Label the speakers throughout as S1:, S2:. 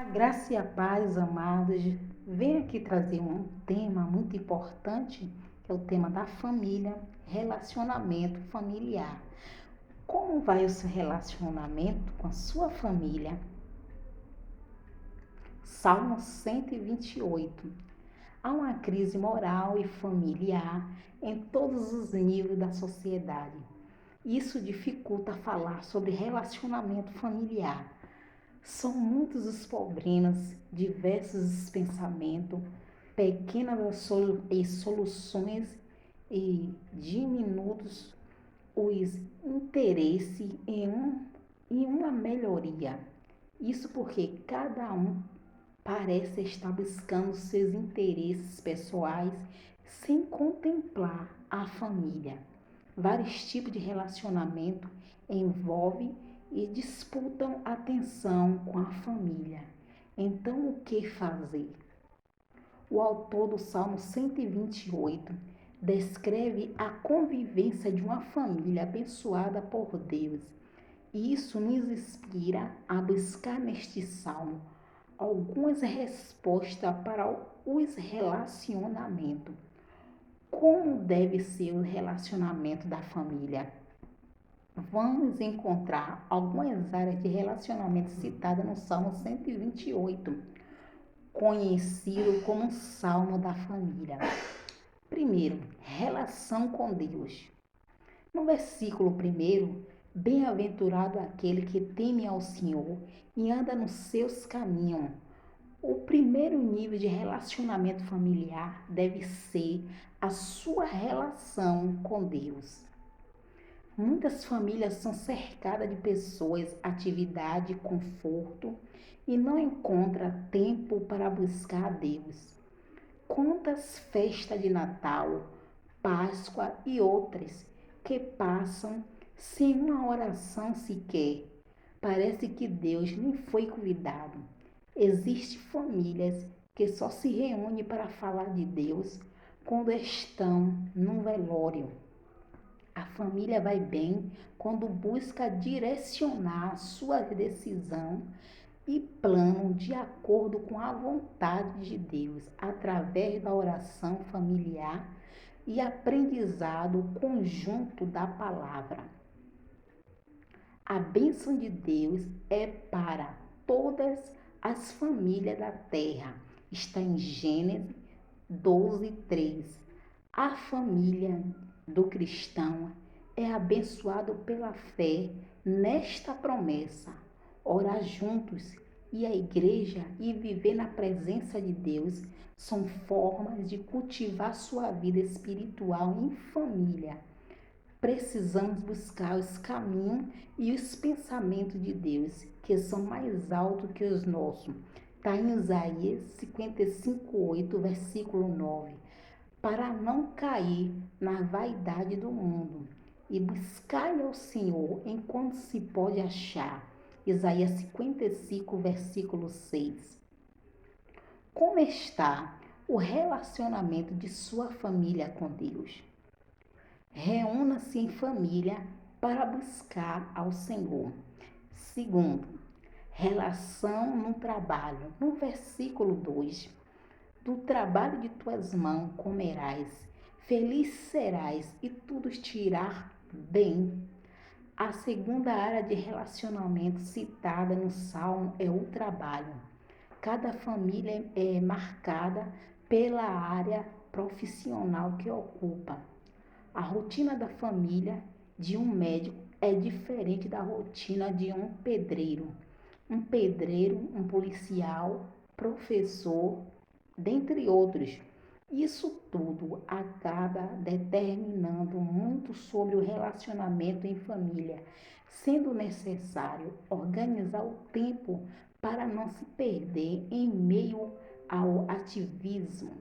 S1: A graça e a paz, amados, venho aqui trazer um tema muito importante, que é o tema da família, relacionamento familiar. Como vai o seu relacionamento com a sua família? Salmo 128. Há uma crise moral e familiar em todos os níveis da sociedade. Isso dificulta falar sobre relacionamento familiar. São muitos os problemas, diversos os pensamentos, pequenas soluções e diminutos os interesses em uma melhoria. Isso porque cada um parece estar buscando seus interesses pessoais sem contemplar a família. Vários tipos de relacionamento envolvem e disputam atenção com a família. Então, o que fazer? O autor do Salmo 128 descreve a convivência de uma família abençoada por Deus. E isso nos inspira a buscar neste salmo algumas respostas para os relacionamentos. Como deve ser o relacionamento da família? Vamos encontrar algumas áreas de relacionamento citadas no Salmo 128, conhecido como Salmo da Família. Primeiro, relação com Deus. No versículo 1, bem-aventurado aquele que teme ao Senhor e anda nos seus caminhos. O primeiro nível de relacionamento familiar deve ser a sua relação com Deus. Muitas famílias são cercadas de pessoas, atividade, conforto e não encontram tempo para buscar a Deus. Quantas festas de Natal, Páscoa e outras que passam sem uma oração sequer. Parece que Deus nem foi convidado. Existem famílias que só se reúnem para falar de Deus quando estão num velório. A família vai bem quando busca direcionar sua decisão e plano de acordo com a vontade de Deus, através da oração familiar e aprendizado conjunto da palavra. A bênção de Deus é para todas as famílias da terra. Está em Gênesis 12:3. A família do cristão é abençoado pela fé nesta promessa. Orar juntos e a igreja e viver na presença de Deus são formas de cultivar sua vida espiritual em família. Precisamos buscar os caminhos e os pensamentos de Deus, que são mais altos que os nossos. Está em Isaías 55:8, versículo 9. Para não cair na vaidade do mundo e buscar ao Senhor enquanto se pode achar. Isaías 55, versículo 6. Como está o relacionamento de sua família com Deus? Reúna-se em família para buscar ao Senhor. Segundo, relação no trabalho. No versículo 2, do trabalho de tuas mãos comerás, feliz serás e tudo te irá bem. A segunda área de relacionamento citada no Salmo é o trabalho. Cada família é marcada pela área profissional que ocupa. A rotina da família de um médico é diferente da rotina de um pedreiro. Um pedreiro, um policial, professor, dentre outros. Isso tudo acaba determinando muito sobre o relacionamento em família, sendo necessário organizar o tempo para não se perder em meio ao ativismo.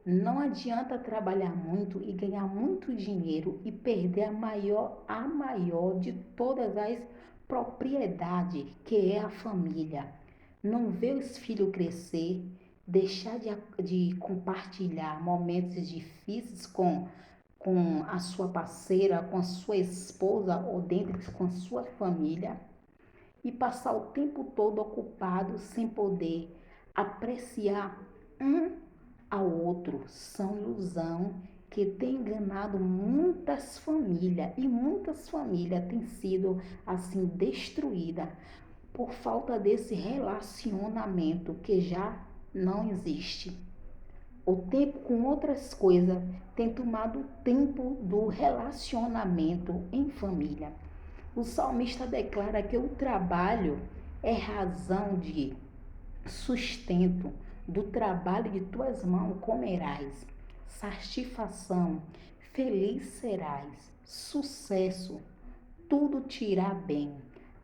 S1: Não adianta trabalhar muito e ganhar muito dinheiro e perder a maior de todas as propriedades, que é a família. Não ver os filhos crescer, deixar de compartilhar momentos difíceis com a sua parceira, com a sua esposa ou dentro com a sua família. e passar o tempo todo ocupado sem poder apreciar um ao outro são ilusão que tem enganado muitas famílias e muitas famílias têm sido assim destruídas por falta desse relacionamento que já não existe. O tempo com outras coisas tem tomado o tempo do relacionamento em família. O salmista declara que o trabalho é razão de sustento, do trabalho de tuas mãos comerás, satisfação, feliz serás, sucesso, tudo te irá bem.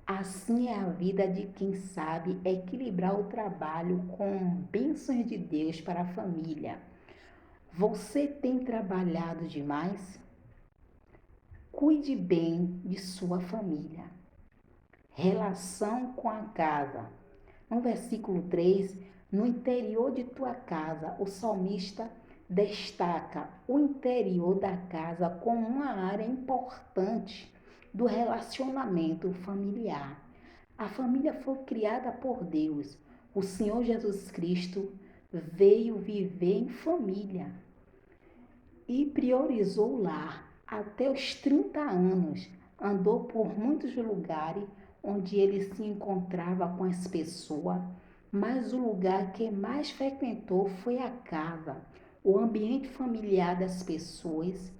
S1: Assim é a vida de quem sabe equilibrar o trabalho com bênçãos de Deus para a família. Você tem trabalhado demais? Cuide bem de sua família. Relação com a casa. No versículo 3, no interior de tua casa, o salmista destaca o interior da casa como uma área importante do relacionamento familiar. A família foi criada por Deus. O Senhor Jesus Cristo veio viver em família e priorizou o lar. Até os 30 anos, andou por muitos lugares onde ele se encontrava com as pessoas, mas o lugar que mais frequentou foi a casa, o ambiente familiar das pessoas.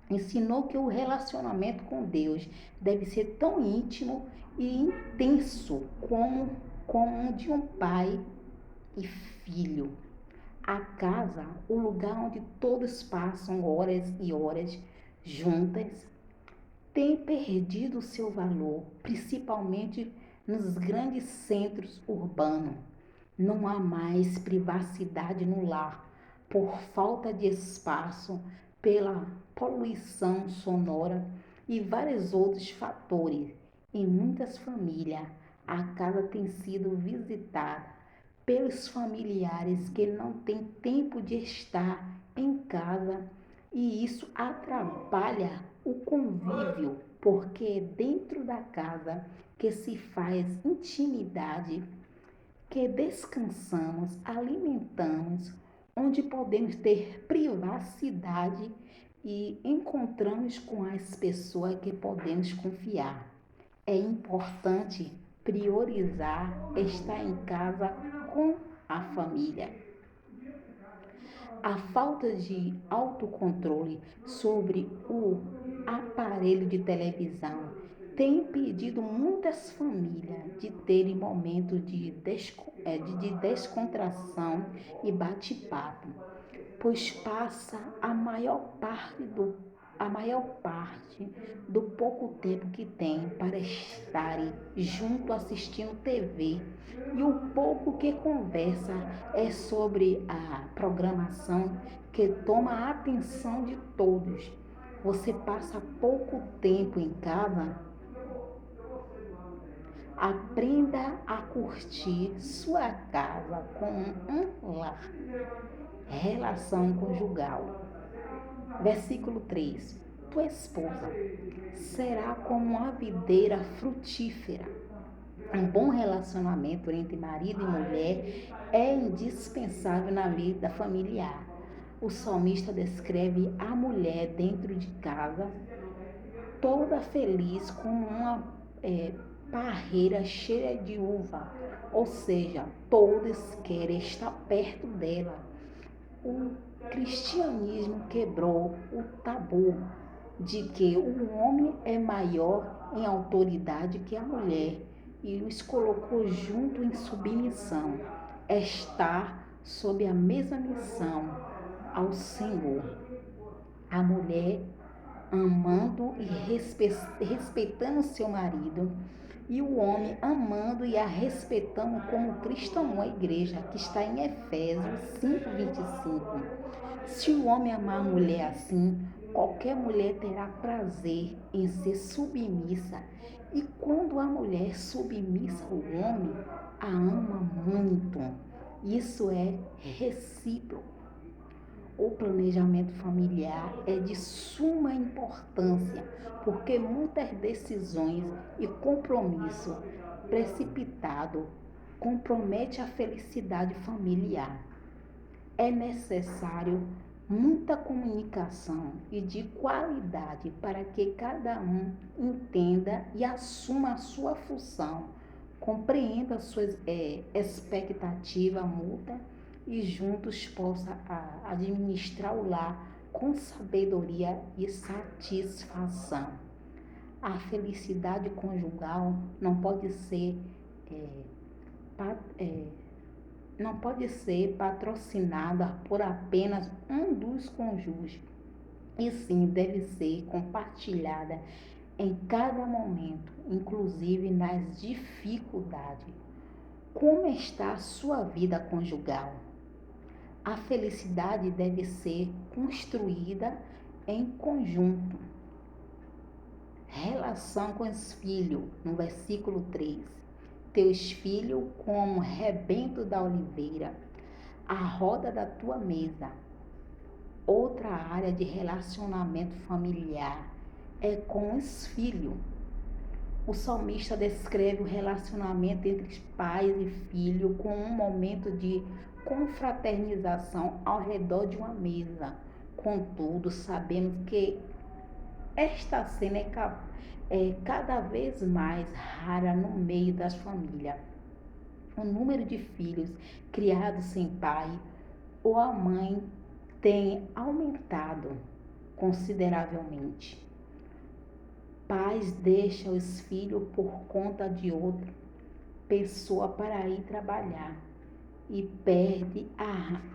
S1: Ensinou que o relacionamento com Deus deve ser tão íntimo e intenso como o de um pai e filho. A casa, o lugar onde todos passam horas e horas juntas, tem perdido seu valor, principalmente nos grandes centros urbanos. Não há mais privacidade no lar por falta de espaço, pela poluição sonora e vários outros fatores. Em muitas famílias, a casa tem sido visitada pelos familiares que não têm tempo de estar em casa e isso atrapalha o convívio, porque é dentro da casa que se faz intimidade, que descansamos, alimentamos, onde podemos ter privacidade e encontramos com as pessoas que podemos confiar. É importante priorizar estar em casa com a família. A falta de autocontrole sobre o aparelho de televisão tem impedido muitas famílias de terem momentos de descontração e bate-papo, pois passa a maior parte do pouco tempo que tem para estarem junto assistindo TV e o pouco que conversa é sobre a programação que toma a atenção de todos. Você passa pouco tempo em casa? Aprenda a curtir sua casa com um lar. Relação conjugal. Versículo 3. Tua esposa será como uma videira frutífera. Um bom relacionamento entre marido e mulher é indispensável na vida familiar. O salmista descreve a mulher dentro de casa toda feliz como uma parreira cheia de uva, ou seja, todos querem estar perto dela. O cristianismo quebrou o tabu de que o homem é maior em autoridade que a mulher e os colocou junto em submissão, estar sob a mesma missão ao Senhor. A mulher amando e respeitando seu marido, e o homem amando e a respeitando como Cristo amou a igreja, que está em Efésios 5:25. Se o homem amar a mulher assim, qualquer mulher terá prazer em ser submissa. E quando a mulher submissa ao homem, a ama muito. Isso é recíproco. O planejamento familiar é de suma importância, porque muitas decisões e compromissos precipitado compromete a felicidade familiar. É necessário muita comunicação e de qualidade para que cada um entenda e assuma a sua função, compreenda suas expectativas mútuas e juntos possa administrar o lar com sabedoria e satisfação. A felicidade conjugal não pode ser patrocinada por apenas um dos cônjuges, e sim deve ser compartilhada em cada momento, inclusive nas dificuldades. Como está a sua vida conjugal? A felicidade deve ser construída em conjunto. Relação com os filhos, no versículo 3. Teus filhos como rebento da oliveira, a roda da tua mesa. Outra área de relacionamento familiar é com os filhos. O salmista descreve o relacionamento entre pais e filhos com um momento de confraternização ao redor de uma mesa. Contudo, sabemos que esta cena é cada vez mais rara no meio das famílias. O número de filhos criados sem pai ou a mãe tem aumentado consideravelmente. Pais deixam os filhos por conta de outra pessoa para ir trabalhar e perde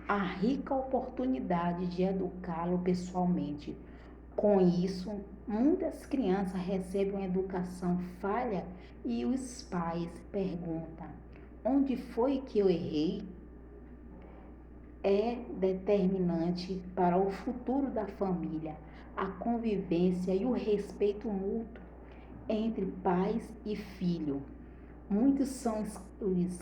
S1: a rica oportunidade de educá-lo pessoalmente. Com isso, muitas crianças recebem uma educação falha e os pais perguntam: onde foi que eu errei? É determinante para o futuro da família a convivência e o respeito mútuo entre pais e filho. Muitos são os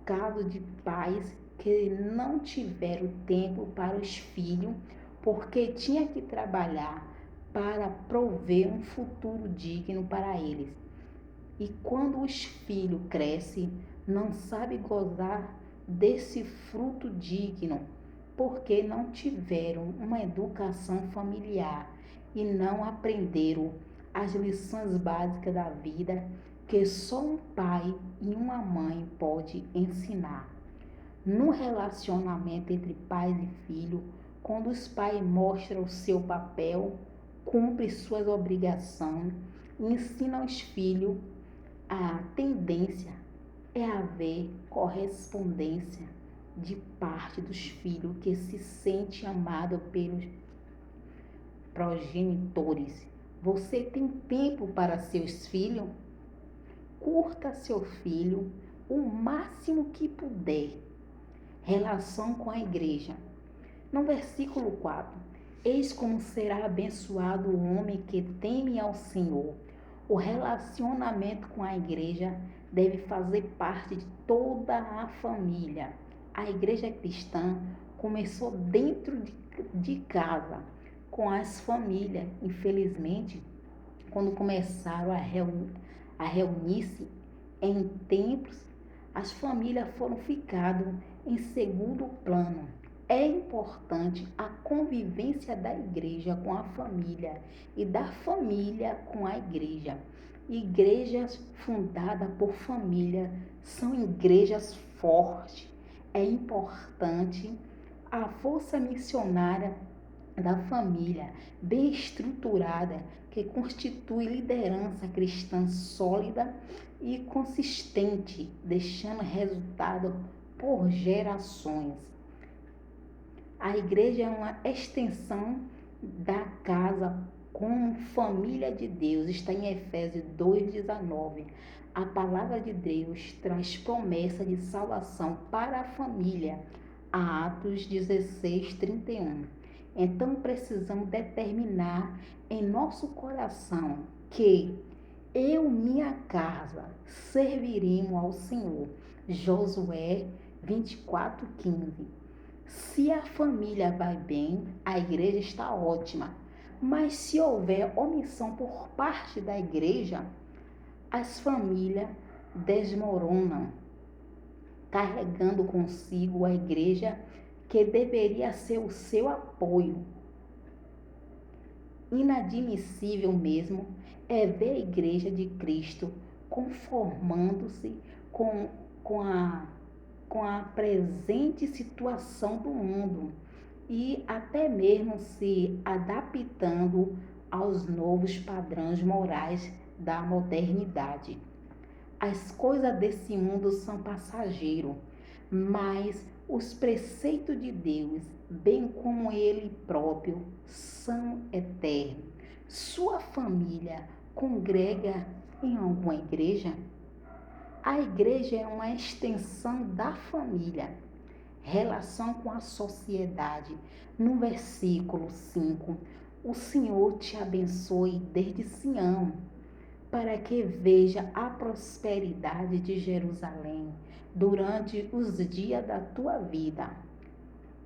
S1: casos de pais que não tiveram tempo para os filhos porque tinha que trabalhar para prover um futuro digno para eles. E quando os filhos crescem, não sabem gozar desse fruto digno, porque não tiveram uma educação familiar e não aprenderam as lições básicas da vida que só um pai e uma mãe pode ensinar. No relacionamento entre pais e filho, quando os pais mostram o seu papel, cumprem suas obrigações e ensinam os filhos, a tendência é haver correspondência de parte dos filhos que se sente amado pelos progenitores. Você tem tempo para seus filhos? Curta seu filho o máximo que puder. Relação com a igreja. No versículo 4, eis como será abençoado o homem que teme ao Senhor. O relacionamento com a igreja deve fazer parte de toda a família. A igreja cristã começou dentro de casa, com as famílias. Infelizmente, quando começaram a reunir-se em templos, as famílias foram ficando em segundo plano. É importante a convivência da igreja com a família e da família com a igreja. Igrejas fundadas por família são igrejas fortes. É importante a força missionária da família, bem estruturada, que constitui liderança cristã sólida e consistente, deixando resultado por gerações. A igreja é uma extensão da casa como família de Deus. Está em Efésios 2,19. A palavra de Deus traz promessa de salvação para a família. Atos 16:31. Então precisamos determinar em nosso coração que eu e minha casa serviremos ao Senhor. Josué 24:15. Se a família vai bem, a igreja está ótima. Mas se houver omissão por parte da igreja, as famílias desmoronam, carregando consigo a igreja que deveria ser o seu apoio. Inadmissível mesmo é ver a igreja de Cristo conformando-se com, com, a, com a presente situação do mundo e até mesmo se adaptando aos novos padrões morais da modernidade. As coisas desse mundo são passageiros, mas os preceitos de Deus, bem como Ele próprio, são eternos. Sua família congrega em alguma igreja? A igreja é uma extensão da família. Relação com a sociedade. No versículo 5, o Senhor te abençoe desde Sião, para que veja a prosperidade de Jerusalém durante os dias da tua vida.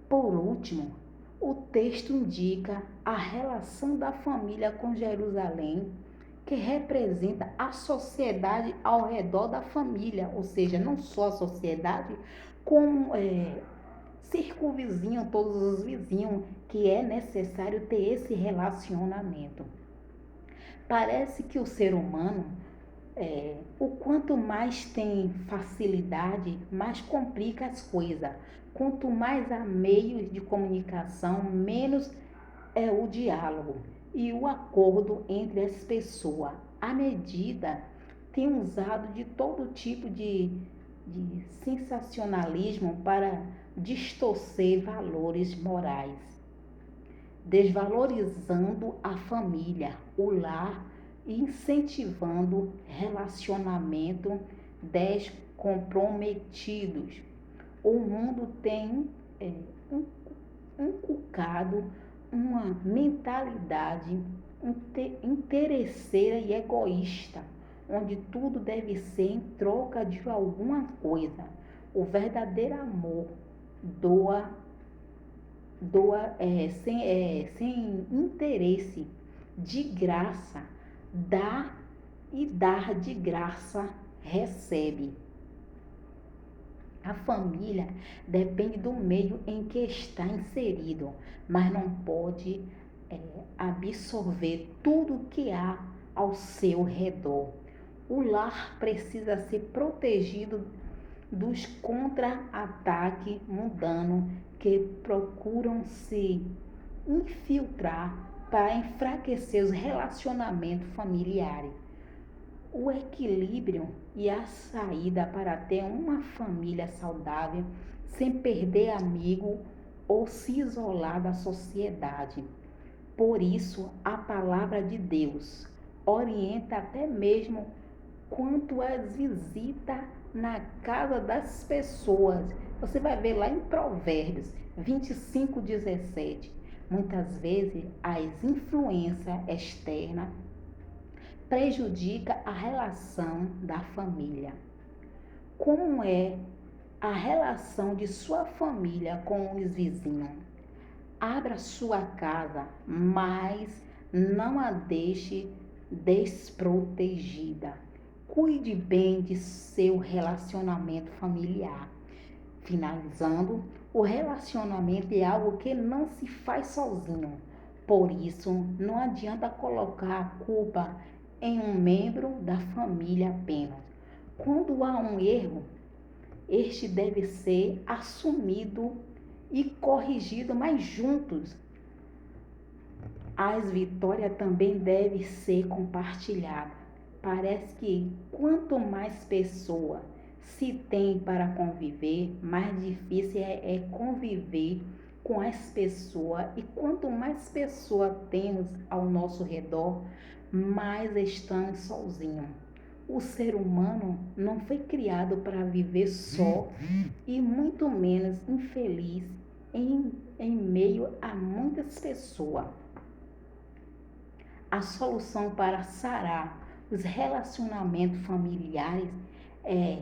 S1: Por último, o texto indica a relação da família com Jerusalém, que representa a sociedade ao redor da família, ou seja, não só a sociedade, como circunvizinho, todos os vizinhos, que é necessário ter esse relacionamento. Parece que o ser humano, o quanto mais tem facilidade, mais complica as coisas. Quanto mais há meios de comunicação, menos é o diálogo e o acordo entre as pessoas. À medida tem usado de todo tipo de sensacionalismo para distorcer valores morais, desvalorizando a família, o lar e incentivando relacionamento descomprometidos. O mundo tem inculcado uma mentalidade interesseira e egoísta, onde tudo deve ser em troca de alguma coisa. O verdadeiro amor doa sem interesse, de graça, dá e dar de graça recebe. A família depende do meio em que está inserido, mas não pode absorver tudo que há ao seu redor. O lar precisa ser protegido dos contra-ataques mundanos que procuram se infiltrar para enfraquecer os relacionamentos familiares. O equilíbrio e a saída para ter uma família saudável sem perder amigo ou se isolar da sociedade. Por isso, a palavra de Deus orienta até mesmo quanto às visitas na casa das pessoas. Você vai ver lá em Provérbios 25:17. Muitas vezes as influências externas prejudica a relação da família. Como é a relação de sua família com os vizinhos? Abra sua casa, mas não a deixe desprotegida. Cuide bem de seu relacionamento familiar. Finalizando, o relacionamento é algo que não se faz sozinho. Por isso, não adianta colocar a culpa em um membro da família apenas. Quando há um erro, este deve ser assumido e corrigido, mas juntos. As vitórias também devem ser compartilhadas. Parece que quanto mais pessoa se tem para conviver, mais difícil é conviver com as pessoas. E quanto mais pessoas temos ao nosso redor, mais estamos sozinhos. O ser humano não foi criado para viver só e muito menos infeliz em meio a muitas pessoas. A solução para sarar os relacionamentos familiares é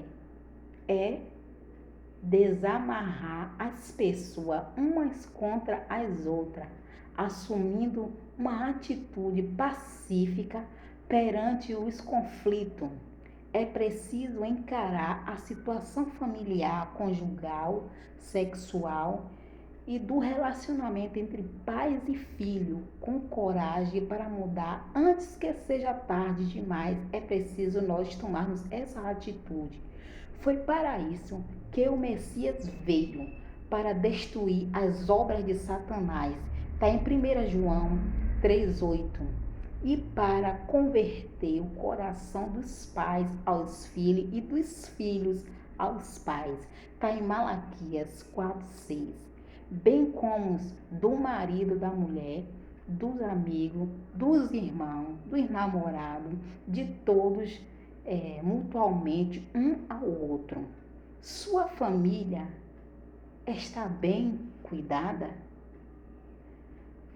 S1: desamarrar as pessoas umas contra as outras, assumindo uma atitude pacífica perante os conflitos. é preciso encarar a situação familiar, conjugal, sexual e do relacionamento entre pais e filho com coragem para mudar antes que seja tarde demais. É preciso nós tomarmos essa atitude. Foi para isso que o Messias veio, para destruir as obras de Satanás. Está em 1 João 3,8. E para converter o coração dos pais aos filhos e dos filhos aos pais. Está em Malaquias 4,6. Bem como do marido, da mulher, dos amigos, dos irmãos, dos namorados, de todos mutualmente um ao outro. Sua família está bem cuidada?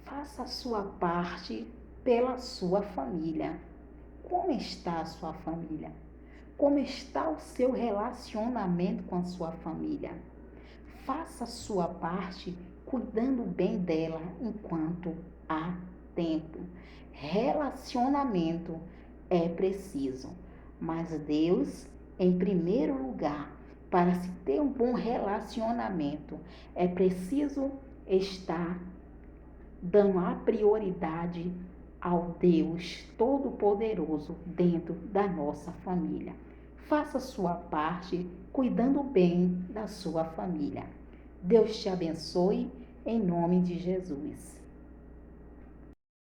S1: Faça a sua parte pela sua família. Como está a sua família? Como está o seu relacionamento com a sua família? Faça a sua parte cuidando bem dela enquanto há tempo. Relacionamento é preciso, mas Deus em primeiro lugar. Para se ter um bom relacionamento, é preciso estar dando a prioridade ao Deus Todo-Poderoso dentro da nossa família. Faça a sua parte cuidando bem da sua família. Deus te abençoe em nome de Jesus.